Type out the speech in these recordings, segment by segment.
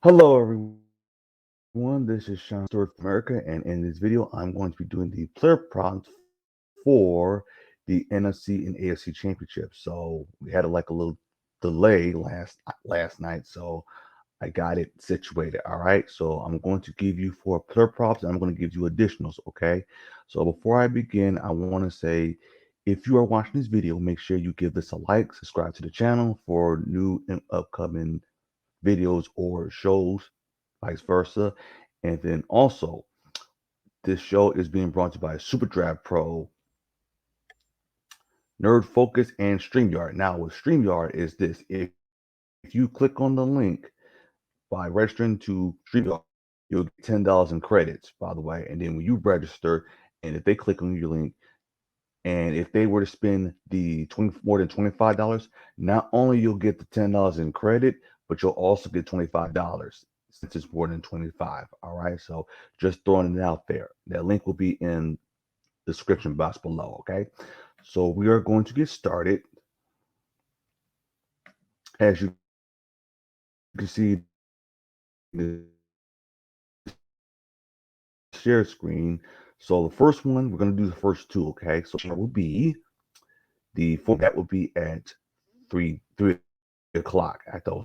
Hello, everyone. This is Shawn Stewart from America, and in this video, I'm going to be doing the player prompts for the NFC and AFC Championship. So we had a little delay last night, so I got it situated. All right. So I'm going to give you 4 player props, and I'm going to give you additionals. Okay. So before I begin, I want to say, if you are watching this video, make sure you give this a like, subscribe to the channel for new and upcoming videos or shows, vice versa. And then also, this show is being brought to you by SuperDraft Pro, Nerd Focus, and StreamYard. Now, with StreamYard is this: if you click on the link by registering to StreamYard, you'll get $10 in credits, by the way. And then when you register, and if they click on your link, and if they were to spend the more than $25, not only you'll get the $10 in credit, but you'll also get $25 since it's more than 25. All right. So just throwing it out there. That link will be in the description box below. Okay. So we are going to get started. As you can see the share screen. So the first one, we're going to do the first two. Okay. So that will be that will be at 3 o'clock at those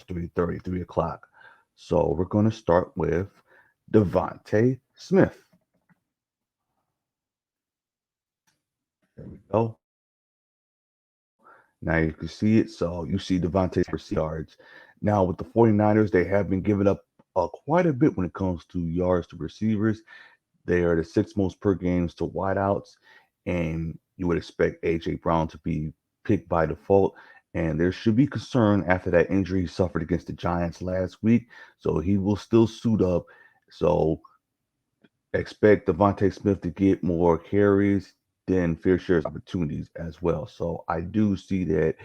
3:30, 3 o'clock. So we're going to start with Devonta Smith. There we go. Now you can see it. So you see Devontae for yards. Now with the 49ers, they have been giving up quite a bit when it comes to yards to receivers. They are the 6th most per games to wideouts, and you would expect AJ Brown to be picked by default. And there should be concern after that injury he suffered against the Giants last week. So he will still suit up. So expect Devontae Smith to get more carries than fair shares opportunities as well. So I do see that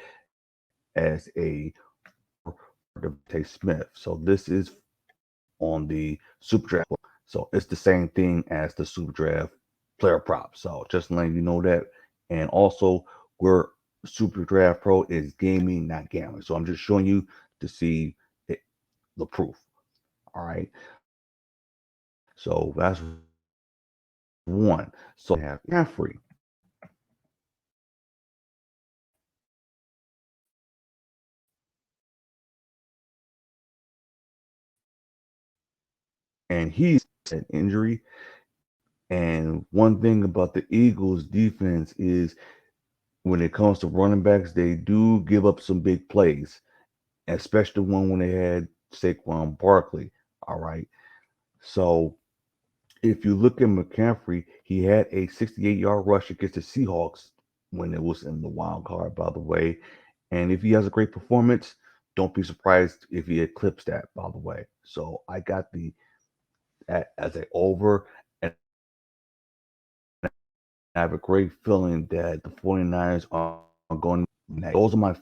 as a Devontae Smith. So this is on the SuperDraft. So it's the same thing as the SuperDraft player prop. So just letting you know that. And also, we're SuperDraft Pro is gaming, not gambling. So I'm just showing you to see the proof. All right. So that's one. So we have McCaffrey. And he's an injury. And one thing about the Eagles defense is when it comes to running backs, they do give up some big plays, especially one when they had Saquon Barkley. All right. So if you look at McCaffrey, he had a 68-yard rush against the Seahawks when it was in the wild card, by the way. And if he has a great performance, don't be surprised if he eclipsed that, by the way. So I got the as a over, and I have a great feeling that the 49ers are going next. Those are my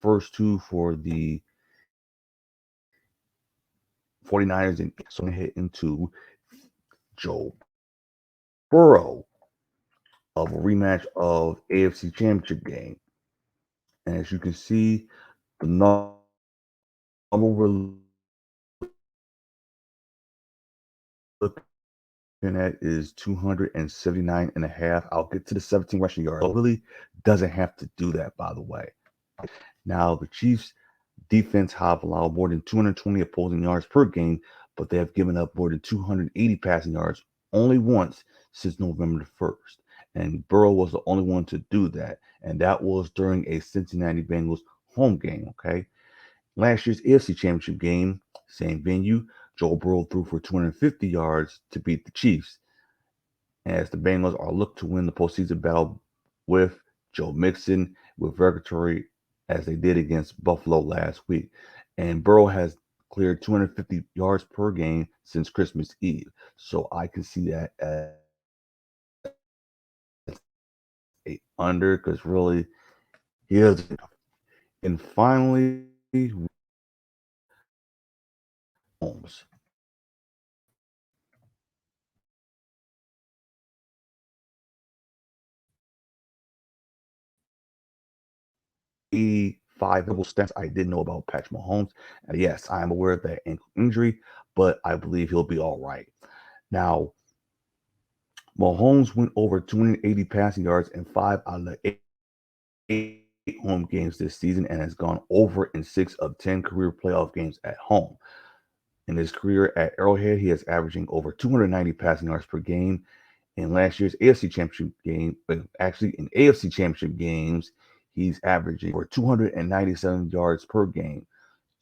first two for the 49ers, and so I'm going to hit into Joe Burrow of a rematch of AFC Championship game. And as you can see, the number we're looking at is 279 and a half. I'll get to the 17 rushing yards. So really doesn't have to do that, by the way. Now, the Chiefs defense have allowed more than 220 opposing yards per game, but they have given up more than 280 passing yards only once since November the 1st. And Burrow was the only one to do that. And that was during a Cincinnati Bengals home game. Okay. Last year's AFC Championship game, same venue, Joe Burrow threw for 250 yards to beat the Chiefs, as the Bengals are looked to win the postseason battle with Joe Mixon with regulatory as they did against Buffalo last week. And Burrow has cleared 250 yards per game since Christmas Eve. So I can see that as a under because really he is. And finally, Mahomes. 85 5 stats I didn't know about Patrick Mahomes. And yes, I am aware of that ankle injury, but I believe he'll be all right. Now, Mahomes went over 280 passing yards in 5 out of the 8 home games this season and has gone over in 6 of 10 career playoff games at home. In his career at Arrowhead, he is averaging over 290 passing yards per game. In last year's AFC Championship game, but actually in AFC Championship games, he's averaging over 297 yards per game.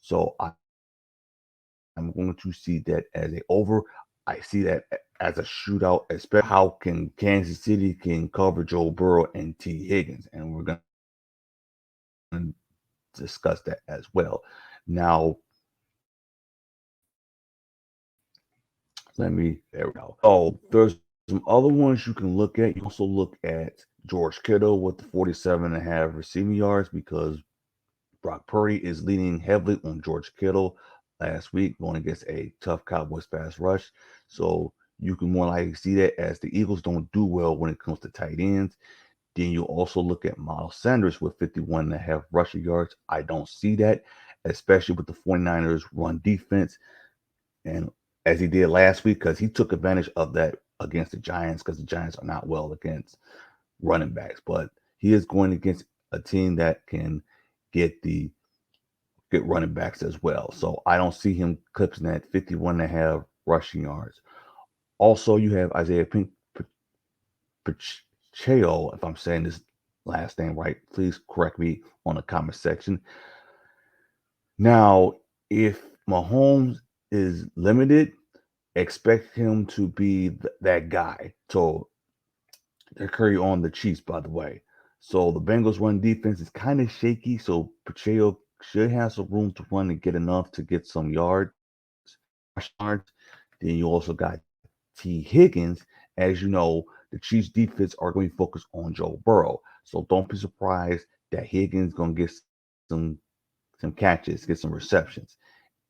So I'm going to see that as a over. I see that as a shootout, especially how can Kansas City can cover Joe Burrow and T. Higgins, and we're going to discuss that as well. Now, there we go. Oh, there's some other ones you can look at. You also look at George Kittle with the 47.5 receiving yards because Brock Purdy is leaning heavily on George Kittle last week going against a tough Cowboys pass rush. So you can more likely see that as the Eagles don't do well when it comes to tight ends. Then you also look at Miles Sanders with 51.5 rushing yards. I don't see that, especially with the 49ers run defense. And as he did last week, because he took advantage of that against the Giants, because the Giants are not well against running backs. But he is going against a team that can get running backs as well. So I don't see him clipping that 51.5 rushing yards. Also, you have Isaiah Pacheco, if I'm saying this last name right, please correct me on the comment section. Now, if Mahomes is limited, expect him to be that guy. So they carry on the Chiefs, by the way. So the Bengals run defense is kind of shaky. So Pacheco should have some room to run and get enough to get some yards. Then you also got T. Higgins. As you know, the Chiefs defense are going to focus on Joe Burrow. So don't be surprised that Higgins going to get some catches, get some receptions.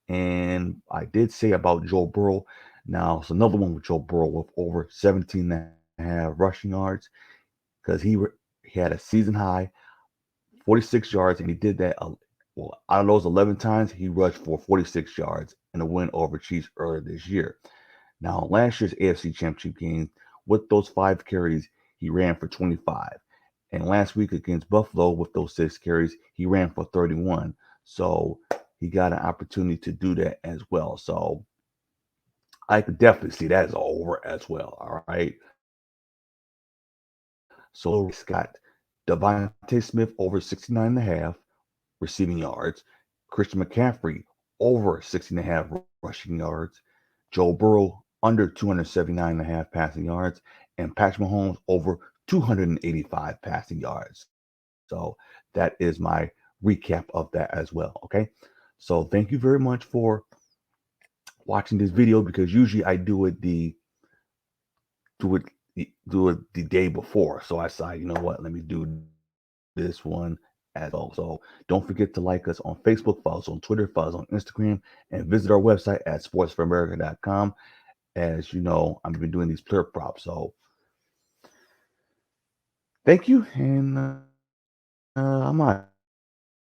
And I did say about Joe Burrow. Now, it's another one with Joe Burrow with over 17.5 rushing yards because he had a season high 46 yards, and he did that. Well, out of those 11 times, he rushed for 46 yards in a win over Chiefs earlier this year. Now, last year's AFC Championship game, with those 5 carries, he ran for 25. And last week against Buffalo, with those 6 carries, he ran for 31. So he got an opportunity to do that as well. So I could definitely see that as over as well. All right. So it's got Devonta Smith over 69.5 receiving yards, Christian McCaffrey over 60.5 rushing yards, Joe Burrow under 279.5 passing yards, and Patrick Mahomes over 285 passing yards. So that is my recap of that as well. Okay. So thank you very much for watching this video because usually I do it the day before. So I decided, you know what, let me do this one as well. So don't forget to like us on Facebook, follow us on Twitter, follow us on Instagram, and visit our website at sportsforamerica.com. As you know, I've been doing these player props. So thank you, and I'm out.